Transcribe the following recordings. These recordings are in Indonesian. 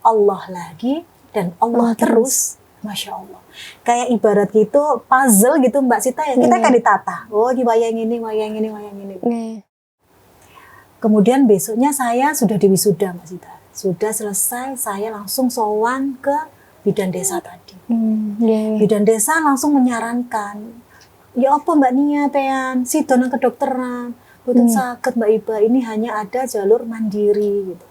Allah lagi, dan Allah terus. Masya Allah. Kayak ibarat gitu, puzzle gitu Mbak Sita ya, kita kan ditata. Oh, di wayang ini. Kemudian besoknya saya sudah diwisuda Mbak Sita. Sudah selesai, saya langsung sowan ke bidan desa tadi. Bidan desa langsung menyarankan, ya apa Mbak Nia pean, sido nang kedokteran, boten saged Mbak Iba, ini hanya ada jalur mandiri gitu.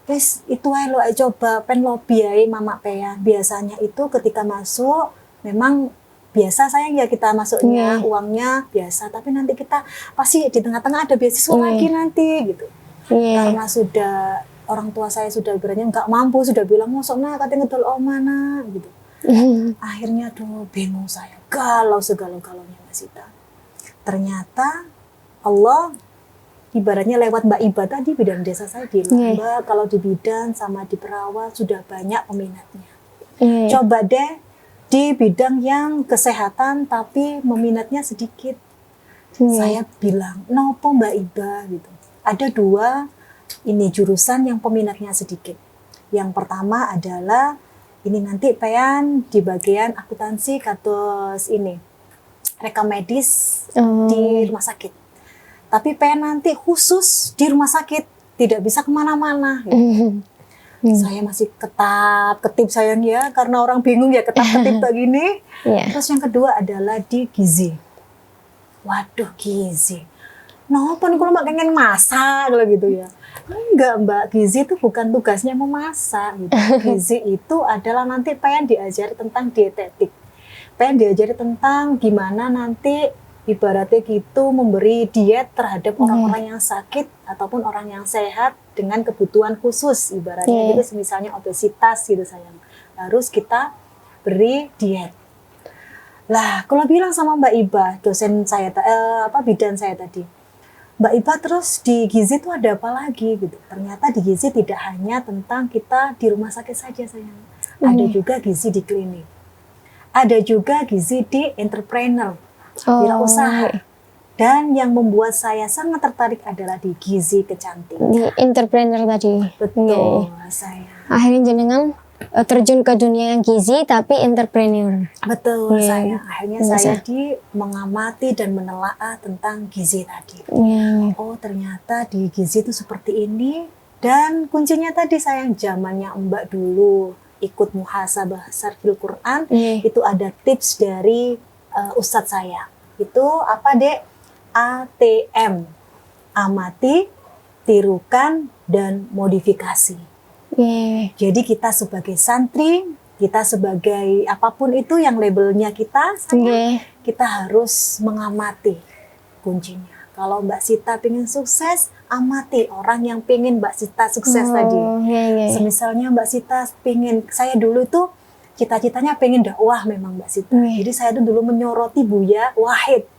Wes itu ae lo coba pen lobby ae mama pean. Biasanya itu ketika masuk memang biasa sayang ya kita masuknya uangnya biasa, tapi nanti kita pasti di tengah-tengah ada beasiswa lagi nanti gitu. Karena sudah orang tua saya sudah berani nggak mampu, sudah bilang masuknya katanya ngedol omana gitu. Akhirnya tuh bingung saya, galau segala-galanya Mbak Sita. Ternyata Allah ibaratnya lewat Mbak Iba tadi, bidan desa saya bilang, Mbak kalau di bidan sama di perawat sudah banyak peminatnya. Coba deh di bidang yang kesehatan tapi peminatnya sedikit. Saya bilang, nopo Mbak Iba gitu. Ada 2 ini jurusan yang peminatnya sedikit. Yang pertama adalah ini nanti pean di bagian akuntansi kados ini rekam medis di rumah sakit. Tapi pengen nanti khusus di rumah sakit, tidak bisa kemana-mana. Gitu. Saya masih ketip sayang ya, karena orang bingung ya ketip begini. Terus yang kedua adalah di gizi. Waduh gizi. Napa nih kalau Mbak pengen masak kalau gitu ya? Enggak Mbak, gizi itu bukan tugasnya memasak. Gitu. Gizi itu adalah nanti pengen diajari tentang dietetik. Pengen diajari tentang gimana nanti ibaratnya gitu memberi diet terhadap orang-orang yang sakit ataupun orang yang sehat dengan kebutuhan khusus ibaratnya gitu, misalnya obesitas gitu sayang, harus kita beri diet. Lah kalau bilang sama Mbak Iba dosen saya bidan saya tadi, Mbak Iba terus di gizi itu ada apa lagi gitu. Ternyata di gizi tidak hanya tentang kita di rumah sakit saja sayang, ada juga gizi di klinik, ada juga gizi di entrepreneur, wirausaha. Dan yang membuat saya sangat tertarik adalah di gizi kecantikan. Di entrepreneur tadi. Betul, saya. Akhirnya jenengan terjun ke dunia yang gizi tapi entrepreneur. Betul, saya. Akhirnya saya mengamati dan menelaah tentang gizi tadi. Oh, ternyata di gizi itu seperti ini. Dan kuncinya tadi sayang, zamannya Mbak dulu ikut muhasabah syarhil Quran, itu ada tips dari ustadz saya. Itu apa Dek? ATM, amati, tirukan, dan modifikasi. Jadi kita sebagai santri, kita sebagai apapun itu yang labelnya kita, kita harus mengamati kuncinya. Kalau Mbak Sita pengen sukses, amati orang yang pengen Mbak Sita sukses tadi. Semisalnya Mbak Sita pengen, saya dulu itu cita-citanya pengen dakwah memang Mbak Sita. Jadi saya tuh dulu menyoroti Buya Wahid.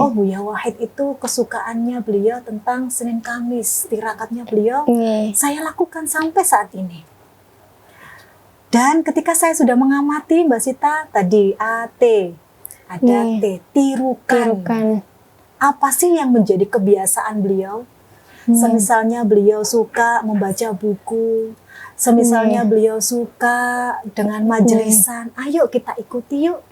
Oh Buya Wahid itu kesukaannya beliau tentang Senin Kamis, tirakatnya beliau saya lakukan sampai saat ini. Dan ketika saya sudah mengamati Mbak Sita tadi AT, ada T, tirukan. Apa sih yang menjadi kebiasaan beliau? Semisalnya beliau suka membaca buku, semisalnya beliau suka dengan majelisan, ayo kita ikuti yuk.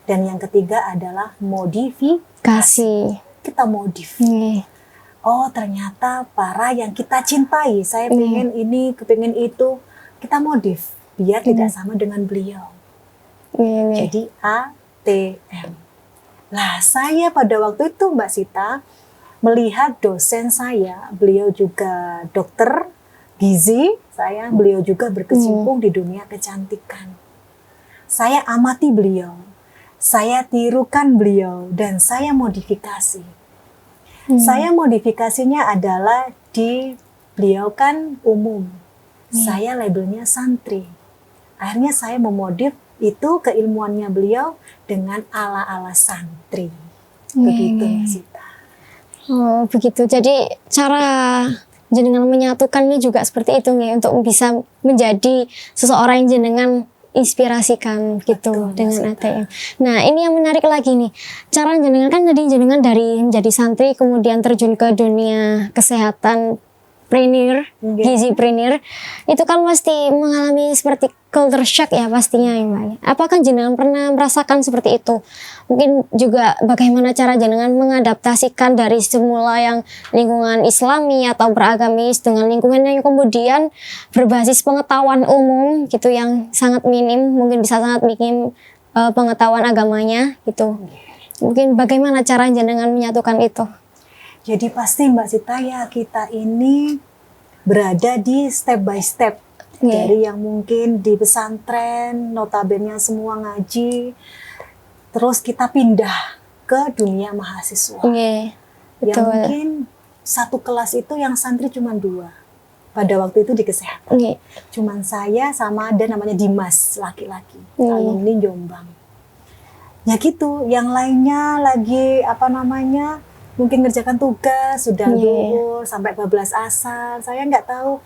Dan yang ketiga adalah modifikasi. Kita modif. Oh ternyata para yang kita cintai, saya pengen ini, kepengin itu, kita modif biar tidak sama dengan beliau. Jadi ATM. Lah saya pada waktu itu Mbak Sita melihat dosen saya, beliau juga dokter gizi, beliau juga berkecimpung di dunia kecantikan. Saya amati beliau, saya tirukan beliau, dan saya modifikasi. Saya modifikasinya adalah beliau kan umum, saya labelnya santri. Akhirnya saya memodif itu keilmuannya beliau dengan ala-ala santri. Begitu Mbak Sita. Oh begitu, jadi cara jenengan menyatukannya juga seperti itu nih, untuk bisa menjadi seseorang yang jenengan inspirasikan gitu. Betul, dengan ATM. Nah ini yang menarik lagi nih, cara jenengan kan tadi jenengan dari menjadi santri kemudian terjun ke dunia kesehatan preneur, gizipreneur, itu kan pasti mengalami seperti culture shock ya pastinya ya Mbak. Apakah jenengan pernah merasakan seperti itu? Mungkin juga bagaimana cara jenengan mengadaptasikan dari semula yang lingkungan Islami atau beragamis dengan lingkungan yang kemudian berbasis pengetahuan umum gitu yang sangat minim, mungkin bisa sangat minim pengetahuan agamanya gitu. Mungkin bagaimana cara jenengan menyatukan itu? Jadi pasti Mbak Sita ya, kita ini berada di step by step. Dari yang mungkin di pesantren, notabene semua ngaji, terus kita pindah ke dunia mahasiswa. Yang mungkin satu kelas itu yang santri cuma 2. Pada waktu itu di kesehatan. Cuman saya sama ada namanya Dimas, laki-laki, alumni Jombang. Ya gitu, yang lainnya lagi mungkin ngerjakan tugas, sudah zuhur sampai 12 asar. Saya nggak tahu,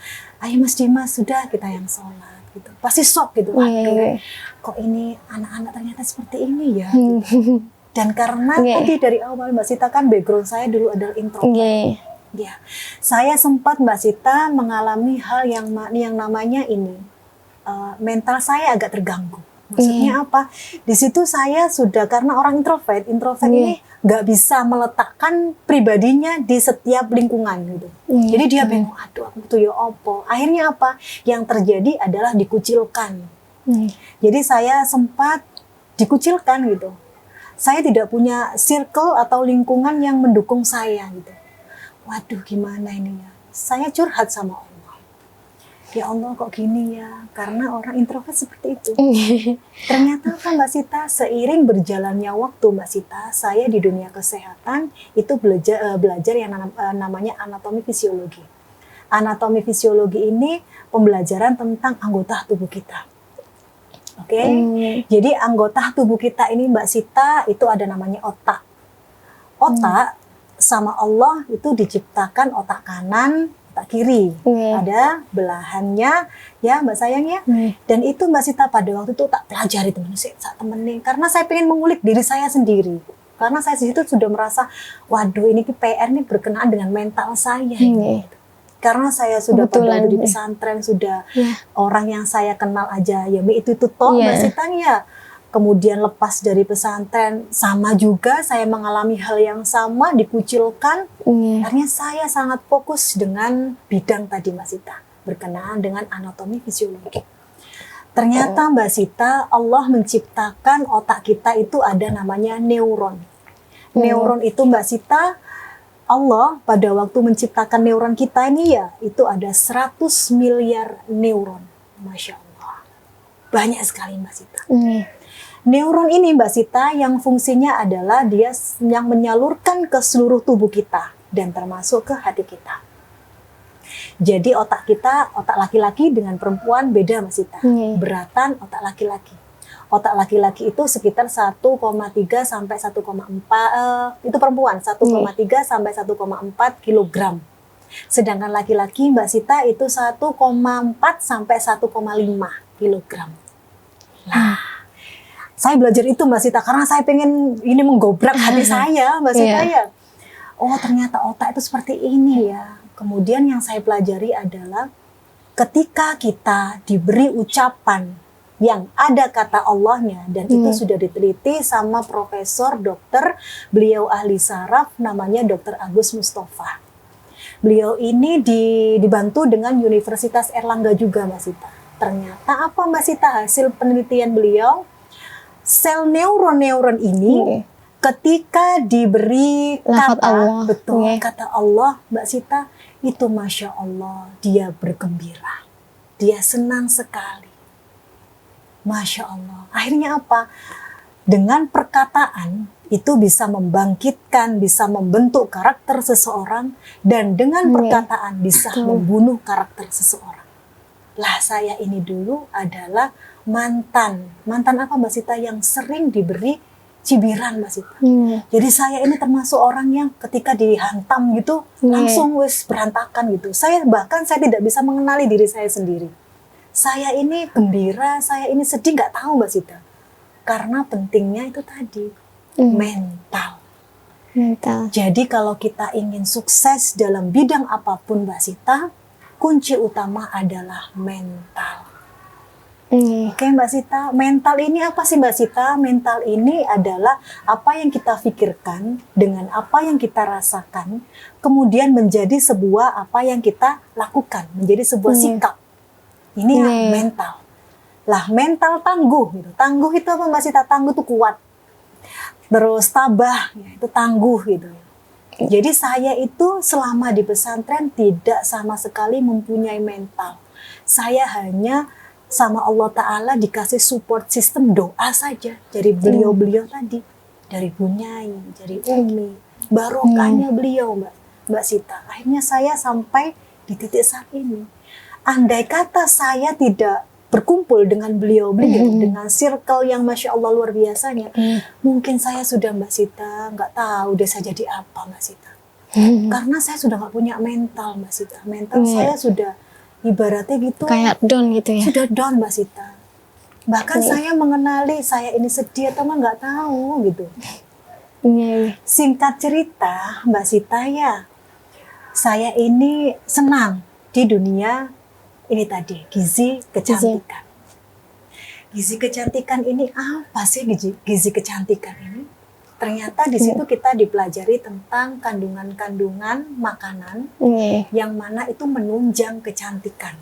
ayo Mas Dimas, sudah kita yang sholat gitu. Pasti shock gitu, aduh, kok ini anak-anak ternyata seperti ini ya. Dan karena tadi dari awal Mbak Sita kan background saya dulu adalah introvert. Ya, saya sempat Mbak Sita mengalami hal yang namanya ini, mental saya agak terganggu. Maksudnya apa? Di situ saya sudah, karena orang introvert ini nggak bisa meletakkan pribadinya di setiap lingkungan gitu. Jadi dia bingung, aduh aku tuh ya opo. Akhirnya apa? Yang terjadi adalah dikucilkan. Jadi saya sempat dikucilkan gitu. Saya tidak punya circle atau lingkungan yang mendukung saya gitu. Waduh gimana ini ya? Saya curhat sama Allah. Ya Allah kok gini ya, karena orang introvert seperti itu. Ternyata apa Mbak Sita, seiring berjalannya waktu Mbak Sita, saya di dunia kesehatan itu belajar yang namanya anatomi fisiologi. Anatomi fisiologi ini pembelajaran tentang anggota tubuh kita. Oke, jadi anggota tubuh kita ini Mbak Sita itu ada namanya otak. Otak sama Allah itu diciptakan otak kanan, otak kiri, ada belahannya ya Mbak Sayang ya. Dan itu Mbak Sita pada waktu itu tak pelajari temen-temen, karena saya pengen mengulik diri saya sendiri. Karena saya di situ sudah merasa, waduh ini PR nih berkenaan dengan mental saya. Karena saya sudah pada waktu di pesantren, sudah orang yang saya kenal aja ya itu toh Mbak Sita ya. Kemudian lepas dari pesantren, sama juga saya mengalami hal yang sama, dikucilkan. Akhirnya saya sangat fokus dengan bidang tadi Mbak Sita, berkenaan dengan anatomi fisiologi. Ternyata Mbak Sita, Allah menciptakan otak kita itu ada namanya neuron. Neuron itu Mbak Sita, Allah pada waktu menciptakan neuron kita ini ya, itu ada 100 miliar neuron. Masya Allah. Banyak sekali Mbak Sita. Neuron ini Mbak Sita yang fungsinya adalah dia yang menyalurkan ke seluruh tubuh kita dan termasuk ke hati kita. Jadi otak kita, otak laki-laki dengan perempuan beda Mbak Sita. Beratan otak laki-laki. Otak laki-laki itu sekitar 1,3 sampai 1,4 itu perempuan 1,3 sampai 1,4 kilogram. Sedangkan laki-laki Mbak Sita itu 1,4 sampai 1,5 kilogram. Nah, saya belajar itu Mbak Sita karena saya pengen ini menggobrak hati saya Mbak Sita ya. Oh ternyata otak itu seperti ini ya. Kemudian yang saya pelajari adalah ketika kita diberi ucapan yang ada kata Allahnya, dan itu sudah diteliti sama profesor dokter, beliau ahli saraf namanya Dr. Agus Mustafa. Beliau ini dibantu dengan Universitas Erlangga juga Mbak Sita. Ternyata apa Mbak Sita hasil penelitian beliau? Sel neuron-neuron ini ketika diberi kata Allah, kata Allah Mbak Sita, itu Masya Allah dia bergembira, dia senang sekali. Masya Allah. Akhirnya apa? Dengan perkataan itu bisa membangkitkan, bisa membentuk karakter seseorang, dan dengan perkataan bisa membunuh karakter seseorang. Lah saya ini dulu adalah mantan apa Mbak Sita yang sering diberi cibiran Mbak Sita. Jadi saya ini termasuk orang yang ketika dihantam gitu langsung wis berantakan gitu. Saya tidak bisa mengenali diri saya sendiri. Saya ini gembira, saya ini sedih nggak tahu Mbak Sita. Karena pentingnya itu tadi mental. Mental. Jadi kalau kita ingin sukses dalam bidang apapun Mbak Sita, kunci utama adalah mental. Oke Mbak Sita, mental ini apa sih Mbak Sita? Mental ini adalah apa yang kita pikirkan dengan apa yang kita rasakan, kemudian menjadi sebuah apa yang kita lakukan, menjadi sebuah sikap. Ini mental. Lah mental tangguh gitu. Tangguh itu apa Mbak Sita? Tangguh itu kuat. Terus tabah, ya, itu tangguh gitu. Jadi saya itu selama di pesantren tidak sama sekali mempunyai mental. Saya hanya sama Allah Ta'ala dikasih support sistem doa saja dari beliau-beliau tadi, dari Bu Nyai, dari Umi, barokahnya beliau Mbak Sita. Akhirnya saya sampai di titik saat ini. Andai kata saya tidak berkumpul dengan beliau-beliau, dengan circle yang Masya Allah luar biasanya, mungkin saya sudah Mbak Sita nggak tahu deh saya jadi apa Mbak Sita. Karena saya sudah nggak punya mental Mbak Sita. Mental saya sudah ibaratnya gitu kayak down gitu ya, sudah down Mbak Sita. Bahkan saya mengenali saya ini sedih atau nggak tahu gitu. Singkat cerita Mbak Sita ya, saya ini senang di dunia ini tadi, gizi kecantikan. Gizi kecantikan ini apa sih gizi kecantikan ini? Ternyata di situ kita dipelajari tentang kandungan-kandungan makanan yang mana itu menunjang kecantikan.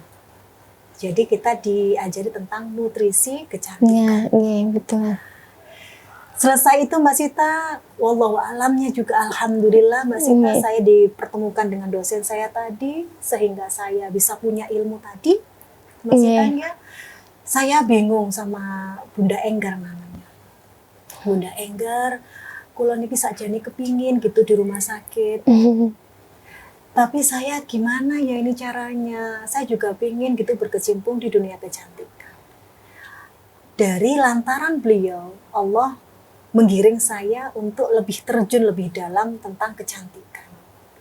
Jadi kita diajari tentang nutrisi kecantikan. Betul. Selesai itu Mbak Sita, wallahu alamnya juga alhamdulillah Mbak Sita saya dipertemukan dengan dosen saya tadi sehingga saya bisa punya ilmu tadi. Mbak Sita ya, saya bingung sama Bunda Enggar namanya. Bunda Enggar, kula niki sakjane kepingin gitu di rumah sakit. Tapi saya gimana ya ini caranya? Saya juga pingin gitu berkecimpung di dunia kecantikan. Dari lantaran beliau, Allah menggiring saya untuk lebih terjun lebih dalam tentang kecantikan.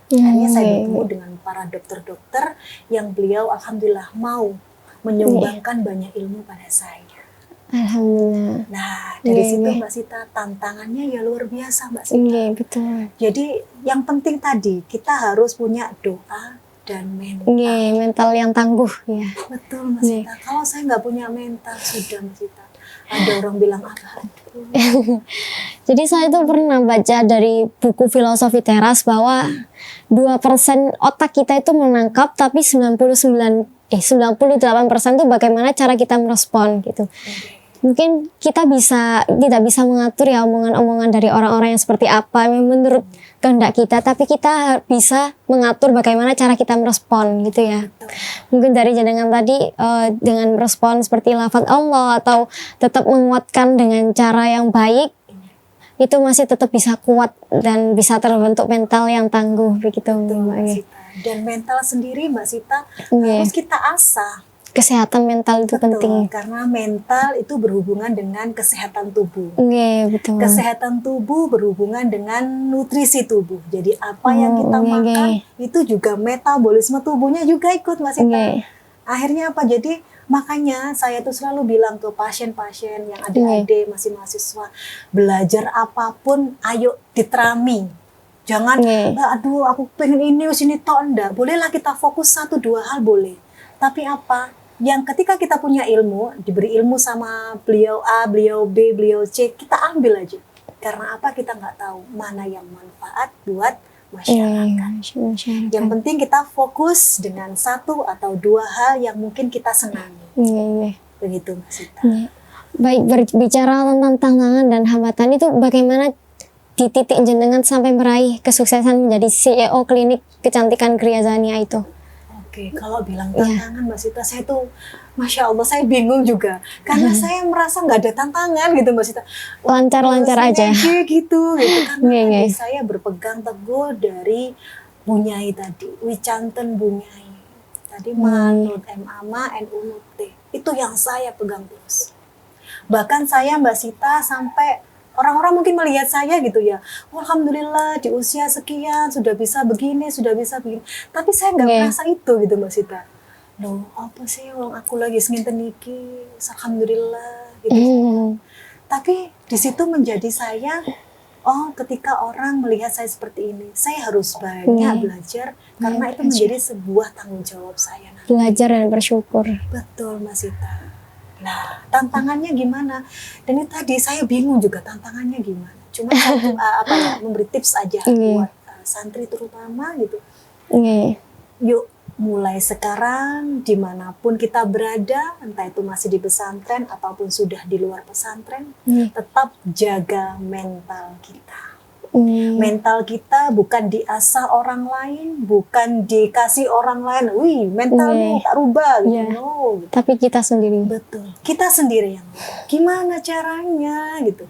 Akhirnya saya bertemu dengan para dokter-dokter yang beliau alhamdulillah mau menyumbangkan banyak ilmu pada saya. Alhamdulillah. Nah, dari situ Mbak Sita tantangannya ya luar biasa Mbak Sita. Betul. Jadi yang penting tadi kita harus punya doa dan mental. Mental yang tangguh ya. Betul Mbak Sita. Kalau saya nggak punya mental sudah Mbak Sita. Ada orang bilang apa? Jadi saya tuh pernah baca dari buku filosofi teras bahwa 2% otak kita itu menangkap, tapi 98% itu bagaimana cara kita merespon gitu. Mungkin kita tidak bisa mengatur ya omongan-omongan dari orang-orang yang seperti apa menurut kehendak kita, tapi kita bisa mengatur bagaimana cara kita merespon gitu ya. Mungkin dari jenengan tadi dengan merespon seperti lafaz Allah atau tetap menguatkan dengan cara yang baik, itu masih tetap bisa kuat dan bisa terbentuk mental yang tangguh begitu Mbak Sita. Dan mental sendiri Mbak Sita harus kita asah. Kesehatan mental itu penting. Karena mental itu berhubungan dengan kesehatan tubuh. Betul. Kesehatan tubuh berhubungan dengan nutrisi tubuh. Jadi apa yang kita makan itu juga metabolisme tubuhnya juga ikut Mbak Sita. Akhirnya apa? Jadi makanya saya tuh selalu bilang ke pasien-pasien yang adik-adik masih mahasiswa, belajar apapun ayo diterami. Jangan aduh aku pengen ini sini toh, enggak. Bolehlah kita fokus 1-2 hal boleh. Tapi apa? Yang ketika kita punya ilmu, diberi ilmu sama beliau A, beliau B, beliau C, kita ambil aja. Karena apa? Kita nggak tahu mana yang manfaat buat masyarakat. Yang penting kita fokus dengan 1 atau 2 hal yang mungkin kita senangi. Begitu Mbak Sita. Baik, berbicara tentang tantangan dan hambatan itu bagaimana di titik jenengan sampai meraih kesuksesan menjadi CEO klinik kecantikan Gria Zania itu? Oke, kalau bilang tantangan Mbak Sita, saya tuh Masya Allah saya bingung juga. Karena saya merasa nggak ada tantangan gitu Mbak Sita. Lancar-lancar aja. Gitu. Karena saya berpegang teguh dari Bu Nyai tadi. Wicanten Bu Nyai. Tadi manut MAMA, NU NUT. Itu yang saya pegang terus. Bahkan saya Mbak Sita sampai orang-orang mungkin melihat saya gitu ya, alhamdulillah di usia sekian sudah bisa begini, sudah bisa begini. Tapi saya nggak merasa itu gitu Mbak Sita. Loh, apa sih wong aku lagi nginten iki, alhamdulillah gitu. Tapi di situ menjadi saya oh ketika orang melihat saya seperti ini, saya harus banyak belajar karena itu menjadi sebuah tanggung jawab saya. Belajar dan bersyukur. Betul Mbak Sita. Nah, tantangannya gimana? Dan itu tadi saya bingung juga tantangannya gimana. Cuma satu memberi tips aja buat santri terutama gitu. Yuk mulai sekarang dimanapun kita berada, entah itu masih di pesantren ataupun sudah di luar pesantren, tetap jaga mental kita. Mental kita bukan diasah orang lain, bukan dikasih orang lain, wih mentalmu tak rubah gitu, no. Tapi kita sendiri. Betul, kita sendiri yang gimana caranya gitu.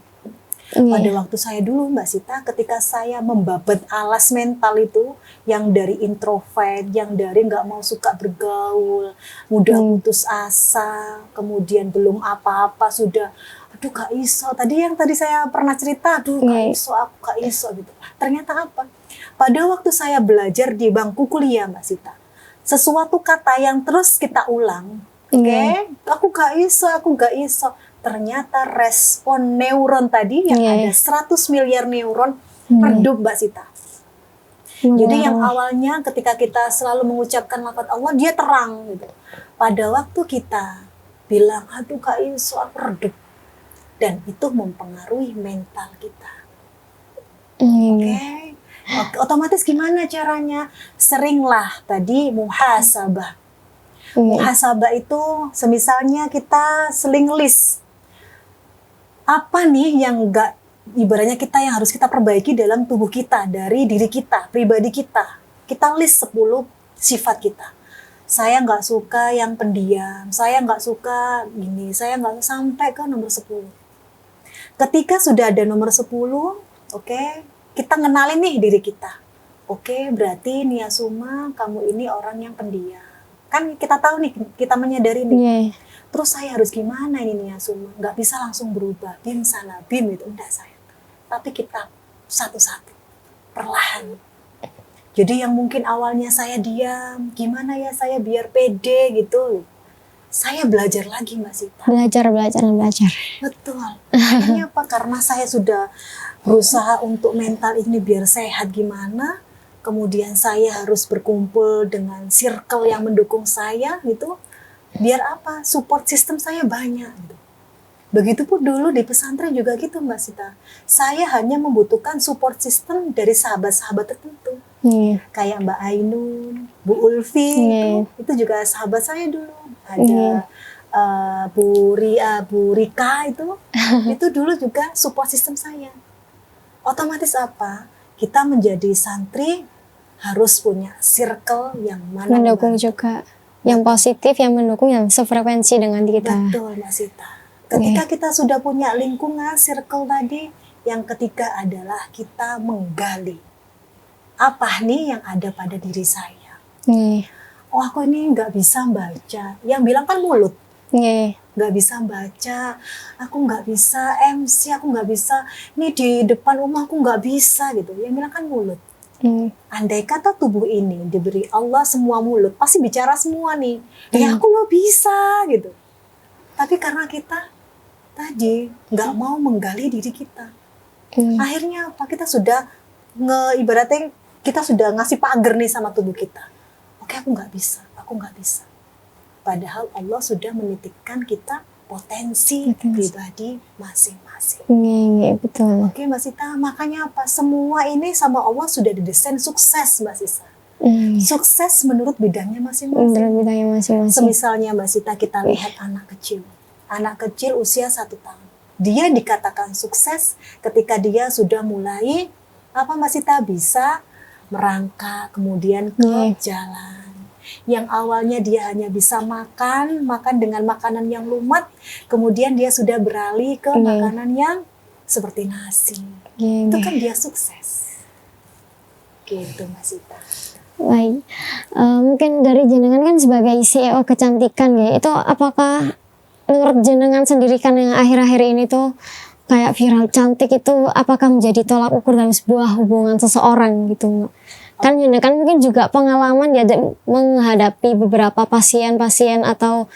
Pada waktu saya dulu Mbak Sita, ketika saya membabat alas mental itu, yang dari introvert, yang dari nggak mau suka bergaul, mudah putus asa, kemudian belum apa-apa sudah, aduh gak iso. Tadi saya pernah cerita, aduh gak iso gitu. Ternyata apa? Pada waktu saya belajar di bangku kuliah Mbak Sita, sesuatu kata yang terus kita ulang, aku gak iso. Ternyata respon neuron tadi yang ada 100 miliar neuron redup Mbak Sita. Jadi yang awalnya ketika kita selalu mengucapkan lafaz Allah, dia terang gitu. Pada waktu kita bilang, aduh gak iso, aku redup. Dan itu mempengaruhi mental kita. Oke. Otomatis gimana caranya? Seringlah tadi muhasabah. Muhasabah itu semisalnya kita seling list. Apa nih yang enggak, ibaratnya kita yang harus kita perbaiki dalam tubuh kita, dari diri kita, pribadi kita. Kita list 10 sifat kita. Saya nggak suka yang pendiam, saya nggak suka ini, saya nggak sampai ke nomor 10. Ketika sudah ada nomor 10, kita ngenalin nih diri kita. Berarti Niasuma, kamu ini orang yang pendiam. Kan kita tahu nih, kita menyadari nih. Terus saya harus gimana ini Niasuma? Nggak bisa langsung berubah, bim sana, bim itu, enggak saya. Tapi kita satu-satu, perlahan. Jadi yang mungkin awalnya saya diam, gimana ya saya biar pede gitu. Saya belajar lagi Mbak Sita. Belajar. Betul. Akhirnya apa? Karena saya sudah berusaha untuk mental ini biar sehat gimana. Kemudian saya harus berkumpul dengan circle yang mendukung saya gitu. Biar apa? Support system saya banyak gitu. Begitupun dulu di pesantren juga gitu Mbak Sita. Saya hanya membutuhkan support system dari sahabat-sahabat tertentu. Kayak Mbak Ainun, Bu Ulfi, itu juga sahabat saya dulu. Ada Bu Rika itu dulu juga support system saya. Otomatis apa? Kita menjadi santri harus punya circle yang mana mendukung juga. Yang positif, yang mendukung, yang sefrekuensi dengan kita. Betul Mbak Sita. Ketika kita sudah punya lingkungan, circle tadi, yang ketiga adalah kita menggali. Apa nih yang ada pada diri saya? Oh aku ini nggak bisa baca. Yang bilang kan mulut. Nggak bisa baca, aku nggak bisa MC, aku nggak bisa, ini di depan rumah aku nggak bisa gitu. Yang bilang kan mulut. Andai kata tubuh ini diberi Allah semua mulut, pasti bicara semua nih. Ya aku lo bisa gitu. Tapi karena kita tadi nggak mau menggali diri kita, akhirnya apa? Kita sudah ibaratnya kita sudah ngasih pagar nih sama tubuh kita. Aku nggak bisa. Padahal Allah sudah menitipkan kita potensi pribadi masing-masing. Betul. Mbak Sita, makanya apa? Semua ini sama Allah sudah didesain sukses Mbak Sita. Sukses menurut bidangnya masing-masing. Semisalnya Mbak Sita, kita lihat anak kecil usia 1 tahun. Dia dikatakan sukses ketika dia sudah mulai Mbak Sita bisa merangkak, kemudian ke jalan. Yang awalnya dia hanya bisa makan dengan makanan yang lumat, kemudian dia sudah beralih ke makanan yang seperti nasi. Itu kan dia sukses. Gitu Mbak Sita. Baik, mungkin dari jenengan kan sebagai CEO kecantikan ya, itu apakah menurut jenengan sendiri kan yang akhir-akhir ini tuh kayak viral cantik itu, apakah menjadi tolak ukur dalam sebuah hubungan seseorang gitu? Kan jenengan mungkin juga pengalaman ya menghadapi beberapa pasien atau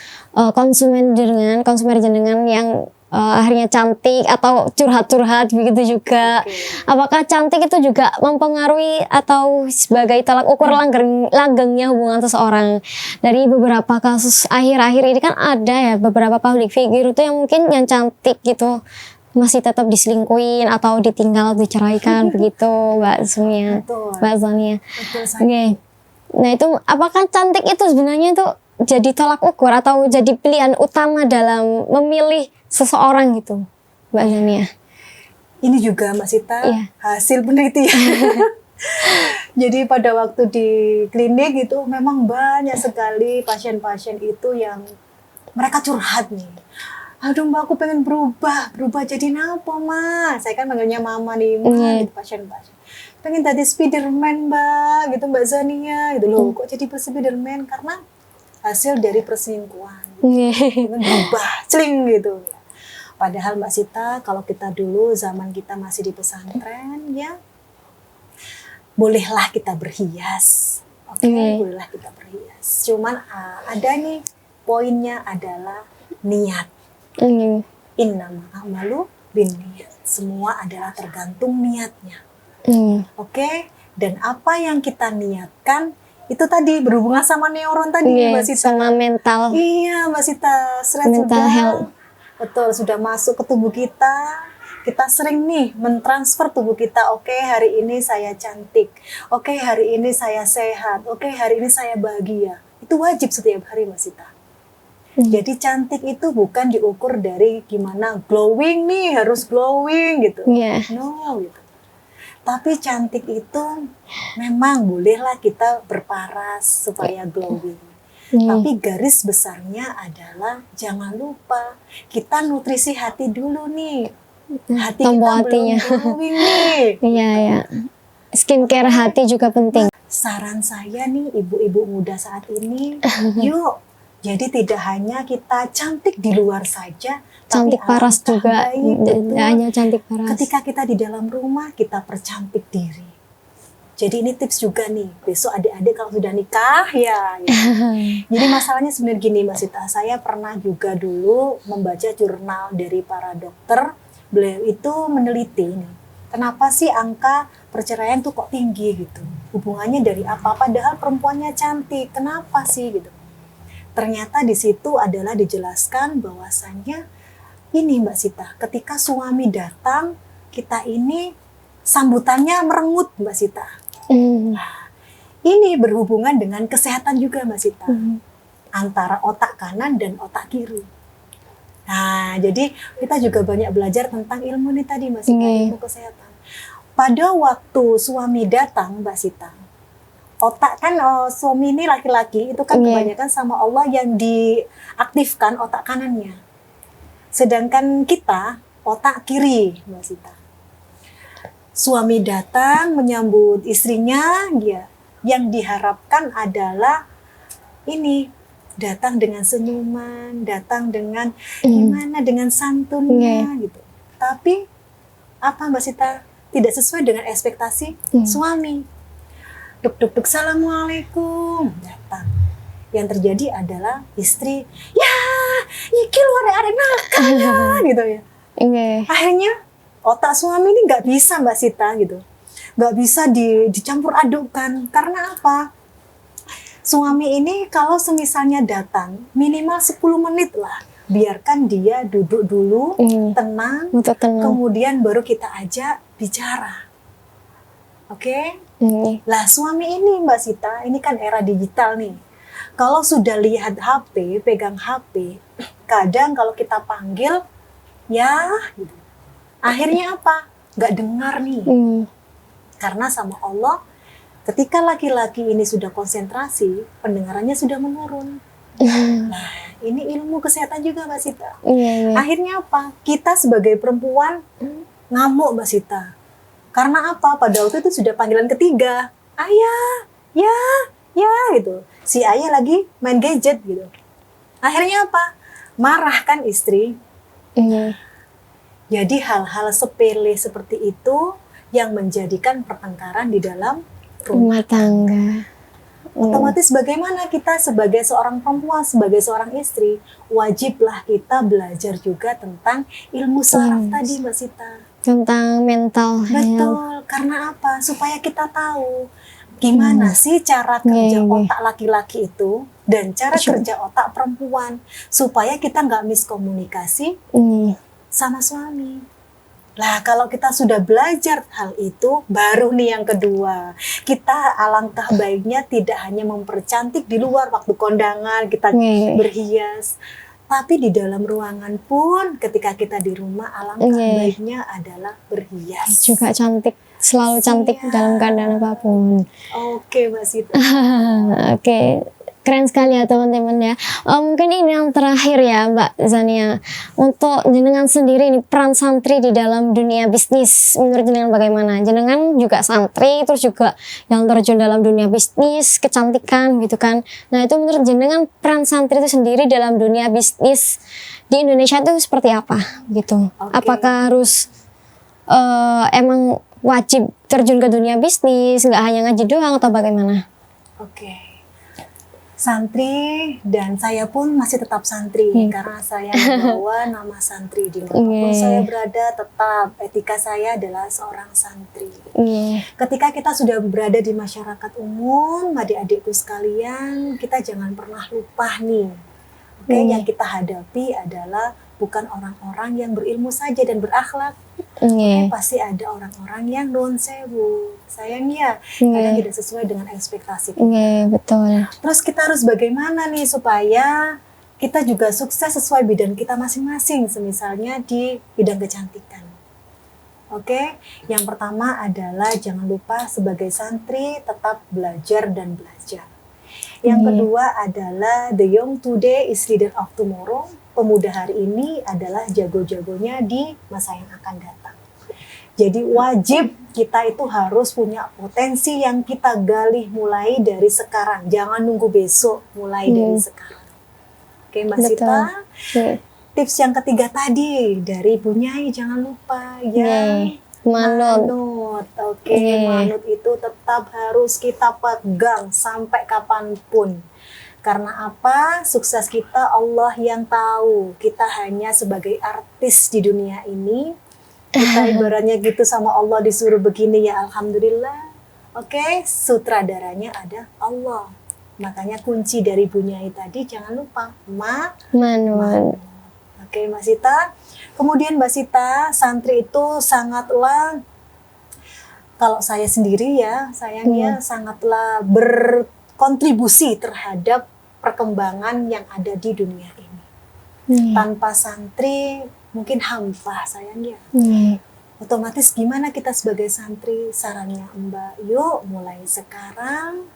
konsumen jenengan yang akhirnya cantik atau curhat-curhat begitu juga. Apakah cantik itu juga mempengaruhi atau sebagai tolak ukur langgengnya hubungan seseorang? Dari beberapa kasus akhir-akhir ini kan ada ya beberapa public figure itu yang mungkin yang cantik gitu masih tetap diselingkuhin atau ditinggal, diceraikan begitu, Mbak Sumia, Mbak Zania. Oke. Nah itu apakah cantik itu sebenarnya itu jadi tolak ukur atau jadi pilihan utama dalam memilih seseorang gitu, Mbak Zania? Ini juga Mbak Sita, hasil penelitian. Jadi pada waktu di klinik itu memang banyak sekali pasien-pasien itu yang mereka curhat nih. Aduh Mbak, aku pengen berubah jadi apa Mas? Saya kan manggilnya Mama nih, gitu, pasien-pasien. Pengen jadi Spiderman Mbak, gitu Mbak Zania, gitu loh. Kok jadi Spiderman? Karena hasil dari perselingkuhan. Pengen berubah, celing gitu. Padahal Mbak Sita, kalau kita dulu zaman kita masih di pesantren, ya bolehlah kita berhias. Oke, bolehlah kita berhias. Cuman ada nih poinnya adalah niat. Innama a'malu binniyat. Semua adalah tergantung niatnya. Oke? Dan apa yang kita niatkan itu tadi berhubungan sama neuron tadi Mbak Sita. Sama mental. Iya Mbak Sita, mental health. Betul, sudah masuk ke tubuh kita. Kita sering nih mentransfer tubuh kita. Oke, hari ini saya cantik. Oke, hari ini saya sehat. Oke, hari ini saya bahagia. Itu wajib setiap hari Mbak Sita. Jadi cantik itu bukan diukur dari gimana glowing nih, harus glowing gitu. No gitu. Tapi cantik itu memang bolehlah kita berparas supaya glowing. Tapi garis besarnya adalah jangan lupa kita nutrisi hati dulu nih. Hati kita belum glowing nih. Iya. Skincare hati juga penting. Saran saya nih ibu-ibu muda saat ini, yuk. Jadi tidak hanya kita cantik di luar saja, cantik tapi paras juga, tidak hanya cantik paras. Ketika kita di dalam rumah, kita percantik diri. Jadi ini tips juga nih, besok adik-adik kalau sudah nikah, ya. Jadi masalahnya sebenarnya gini Mbak Sita, saya pernah juga dulu membaca jurnal dari para dokter, beliau itu meneliti nih, kenapa sih angka perceraian tuh kok tinggi gitu? Hubungannya dari apa? Padahal perempuannya cantik, kenapa sih gitu? Ternyata di situ adalah dijelaskan bahwasannya ini Mbak Sita, ketika suami datang, kita ini sambutannya merengut Mbak Sita. Nah, ini berhubungan dengan kesehatan juga Mbak Sita. Antara otak kanan dan otak kiri. Nah, jadi kita juga banyak belajar tentang ilmu ini tadi Mbak Sita, ilmu kesehatan. Pada waktu suami datang Mbak Sita, otak kan suami ini laki-laki itu kan kebanyakan sama Allah yang diaktifkan otak kanannya. Sedangkan kita otak kiri, Mbak Sita. Suami datang menyambut istrinya, dia yang diharapkan adalah ini datang dengan senyuman, datang dengan gimana dengan santunnya gitu. Tapi apa Mbak Sita? Tidak sesuai dengan ekspektasi suami. Duk, assalamualaikum, datang. Yang terjadi adalah istri, ya, iki lu arek-arek nakal ya, gitu ya. Akhirnya otak suami ini nggak bisa Mbak Sita gitu, nggak bisa dicampur adukkan. Karena apa? Suami ini kalau semisalnya datang minimal 10 menit lah, biarkan dia duduk dulu, tenang, kemudian baru kita ajak bicara. Oke? Lah suami ini Mbak Sita, ini kan era digital nih. Kalau sudah lihat HP, pegang HP, kadang kalau kita panggil, ya, gitu. Akhirnya apa? Nggak dengar nih. Karena sama Allah, ketika laki-laki ini sudah konsentrasi, pendengarannya sudah menurun. Nah, ini ilmu kesehatan juga Mbak Sita. Akhirnya apa? Kita sebagai perempuan ngamuk Mbak Sita. Karena apa? Pada waktu itu sudah panggilan ketiga. Ayah, ya, gitu. Si ayah lagi main gadget gitu. Akhirnya apa? Marah kan istri. Jadi hal-hal sepele seperti itu yang menjadikan pertengkaran di dalam rumah tangga. Otomatis bagaimana kita sebagai seorang perempuan, sebagai seorang istri, wajiblah kita belajar juga tentang ilmu saraf tadi, Mbak Sita. Tentang mental. Betul, karena apa? Supaya kita tahu gimana sih cara kerja otak laki-laki itu dan cara kerja otak perempuan, supaya kita nggak miskomunikasi sama suami. Lah kalau kita sudah belajar hal itu, baru nih yang kedua, kita alangkah baiknya tidak hanya mempercantik di luar waktu kondangan, kita berhias, tapi di dalam ruangan pun ketika kita di rumah, alangkah baiknya adalah berhias. Juga cantik, selalu cantik dalam keadaan apapun. Oke, Mbak Sita. Oke. Keren sekali ya teman-teman ya. Mungkin ini yang terakhir ya Mbak Zania. Untuk jenengan sendiri ini peran santri di dalam dunia bisnis. Menurut jenengan bagaimana? Jenengan juga santri, terus juga yang terjun dalam dunia bisnis, kecantikan gitu kan. Nah itu menurut jenengan peran santri itu sendiri dalam dunia bisnis di Indonesia itu seperti apa gitu? Apakah harus emang wajib terjun ke dunia bisnis, nggak hanya ngaji doang atau bagaimana? Oke. Santri, dan saya pun masih tetap santri karena saya membawa nama santri di manapun saya berada, tetap etika saya adalah seorang santri. Ketika kita sudah berada di masyarakat umum, adik-adikku sekalian, kita jangan pernah lupa nih, yang kita hadapi adalah bukan orang-orang yang berilmu saja dan berakhlak. Pasti ada orang-orang yang non sewu, sayangnya kadang tidak sesuai dengan ekspektasi kita. Betul. Terus kita harus bagaimana nih supaya kita juga sukses sesuai bidang kita masing-masing, semisalnya di bidang kecantikan. Yang pertama adalah jangan lupa sebagai santri tetap belajar dan belajar. Yang kedua adalah the young today is leader of tomorrow. Pemuda hari ini adalah jago-jagonya di masa yang akan datang. Jadi wajib kita itu harus punya potensi yang kita gali mulai dari sekarang. Jangan nunggu besok, mulai dari sekarang. Mbak Sita. Tips yang ketiga tadi dari Bu Nyai, jangan lupa ya. Manut. Manut itu tetap harus kita pegang sampai kapanpun. Karena apa? Sukses kita Allah yang tahu. Kita hanya sebagai artis di dunia ini. Kita ibaratnya gitu sama Allah disuruh begini ya Alhamdulillah. Sutradaranya ada Allah. Makanya kunci dari Bu Nyai tadi jangan lupa manut. Mbak Sita. Kemudian Mbak Sita, santri itu sangatlah, kalau saya sendiri ya, sayangnya sangatlah berkontribusi terhadap perkembangan yang ada di dunia ini. Tanpa santri mungkin hampa, sayangnya. Otomatis gimana kita sebagai santri? Sarannya Mbak, yuk mulai sekarang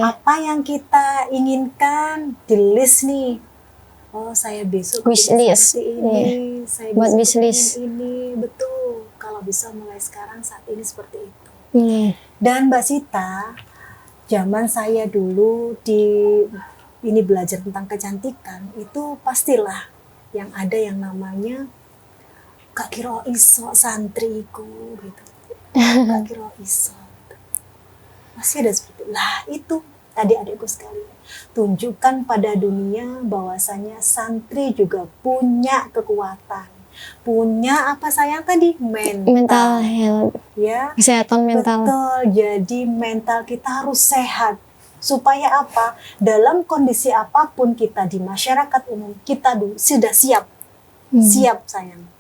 apa yang kita inginkan di list nih. Saya besok wishlist ini, saya buat besok wishlist ini, betul. Kalau bisa mulai sekarang saat ini seperti itu. Dan Mbak Sita, zaman saya dulu ini belajar tentang kecantikan, itu pastilah yang ada yang namanya Kak Kiro iso santriku gitu. Kak Kiro iso. Masih ada seperti itu. Lah itu adik-adikku sekalian, tunjukkan pada dunia bahwasanya santri juga punya kekuatan. Punya apa sayang tadi? Mental health. Ya. Kesehatan mental. Betul. Jadi mental kita harus sehat. Supaya apa? Dalam kondisi apapun kita di masyarakat umum, kita sudah siap. Siap sayang.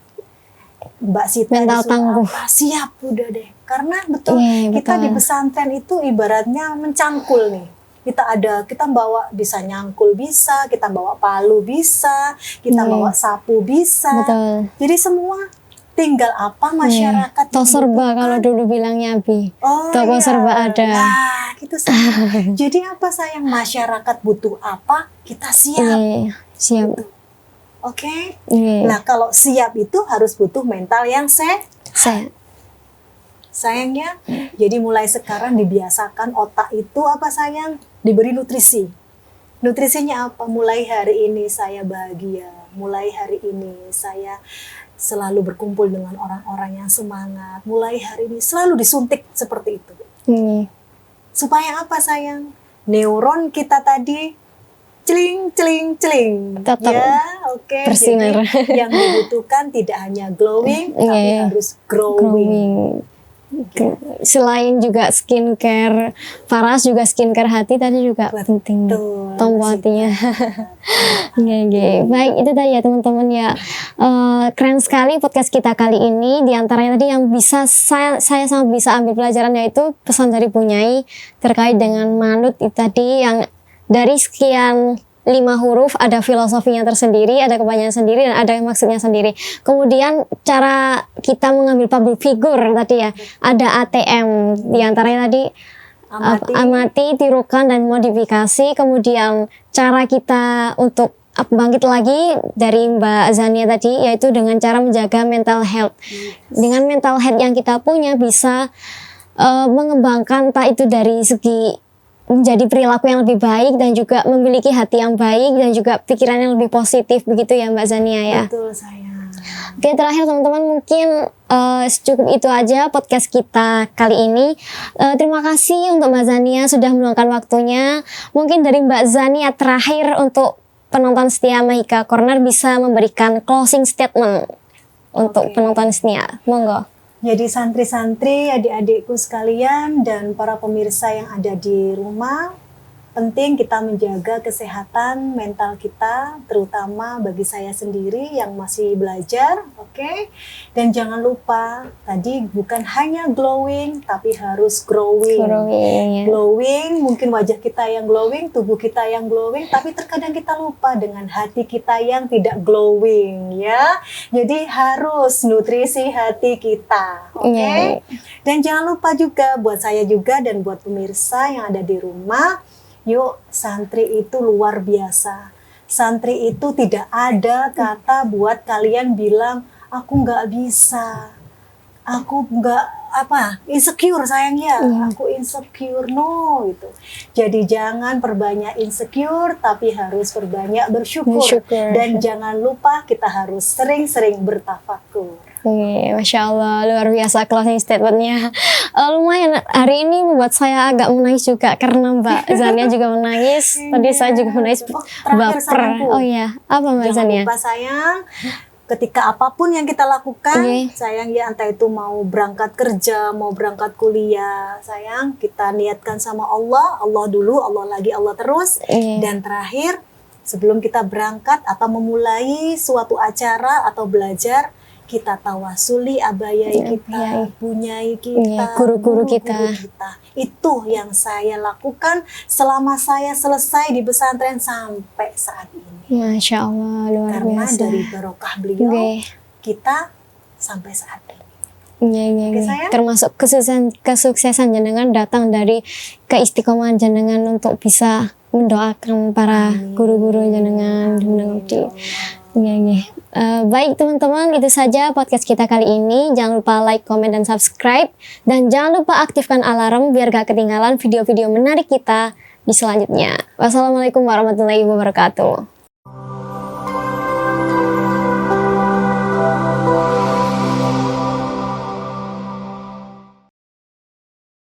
Mbak Sita mental tangguh. Siap udah deh. Karena betul kita di pesantren itu ibaratnya mencangkul nih. Kita bawa bisa nyangkul bisa, kita bawa palu bisa, kita bawa sapu bisa. Betul. Jadi semua tinggal apa masyarakat. Toko serba kalau dulu bilangnya Abi. Toko serba ada. Nah, gitu sayang. Jadi apa sayang, masyarakat butuh apa, kita siap. Siap. Nah kalau siap itu harus butuh mental yang sehat. Sayangnya, jadi mulai sekarang dibiasakan otak itu apa sayang? Diberi nutrisi. Nutrisinya apa? Mulai hari ini saya bahagia. Mulai hari ini saya selalu berkumpul dengan orang-orang yang semangat. Mulai hari ini selalu disuntik seperti itu. Supaya apa sayang? neuron kita tadi celing celing celing. Tetap Ya, oke. bersinar. Jadi yang dibutuhkan tidak hanya glowing, tapi harus growing. Selain juga skincare paras, juga skincare hati tadi juga penting. Tombol hatinya. Baik, itu tadi ya teman-teman ya. Keren sekali podcast kita kali ini. Di antaranya tadi yang bisa saya sangat bisa ambil pelajaran, yaitu pesan dari Bu Nyai terkait dengan manut itu tadi, yang dari sekian 5 huruf ada filosofinya tersendiri, ada kepanjangan sendiri, dan ada maksudnya sendiri. Kemudian cara kita mengambil public figure tadi ya, ada ATM, diantaranya tadi amati, tirukan, dan modifikasi. Kemudian cara kita untuk bangkit lagi dari Mbak Zania tadi, yaitu dengan cara menjaga mental health. Dengan mental health yang kita punya bisa mengembangkan entah itu dari segi menjadi perilaku yang lebih baik, dan juga memiliki hati yang baik, dan juga pikiran yang lebih positif, begitu ya Mbak Zania ya. Betul sayang. Oke, terakhir teman-teman, mungkin cukup itu aja podcast kita kali ini. Terima kasih untuk Mbak Zania sudah meluangkan waktunya. Mungkin dari Mbak Zania terakhir untuk penonton setia Mahika Corner bisa memberikan closing statement untuk penonton setia. Monggo. Jadi santri-santri, adik-adikku sekalian, dan para pemirsa yang ada di rumah, penting kita menjaga kesehatan mental kita, terutama bagi saya sendiri yang masih belajar, oke? Dan jangan lupa, tadi bukan hanya glowing, tapi harus growing. Glowing, mungkin wajah kita yang glowing, tubuh kita yang glowing, tapi terkadang kita lupa dengan hati kita yang tidak glowing, ya. Jadi harus nutrisi hati kita, oke? Dan jangan lupa juga, buat saya juga dan buat pemirsa yang ada di rumah, yuk, santri itu luar biasa. Santri itu tidak ada kata buat kalian bilang, aku nggak bisa, aku nggak insecure sayang ya, aku insecure, no gitu. Jadi jangan perbanyak insecure, tapi harus perbanyak bersyukur. Dan jangan lupa kita harus sering-sering bertafakur. Masya Allah, luar biasa closing statementnya. Lumayan, hari ini membuat saya agak menangis juga, karena Mbak Zania juga menangis. Tadi saya juga menangis, baper. Oh iya, apa Mbak Zania? Jangan lupa sayang, ketika apapun yang kita lakukan, sayang ya, entah itu mau berangkat kerja, mau berangkat kuliah, sayang, kita niatkan sama Allah, Allah dulu, Allah lagi, Allah terus. Dan terakhir, sebelum kita berangkat atau memulai suatu acara atau belajar, kita tawasuli abayai kita, bunyai kita, guru-guru kita. Itu yang saya lakukan selama saya selesai di pesantren sampai saat ini. Masya Allah, luar Karena biasa. dari barokah beliau, kita sampai saat ini. Termasuk kesuksesan jenengan datang dari keistiqomahan jenengan untuk bisa mendoakan para guru-guru jenengan. Baik teman-teman, itu saja podcast kita kali ini. Jangan lupa like, comment, dan subscribe. Dan jangan lupa aktifkan alarm biar gak ketinggalan video-video menarik kita di selanjutnya. Wassalamualaikum warahmatullahi wabarakatuh.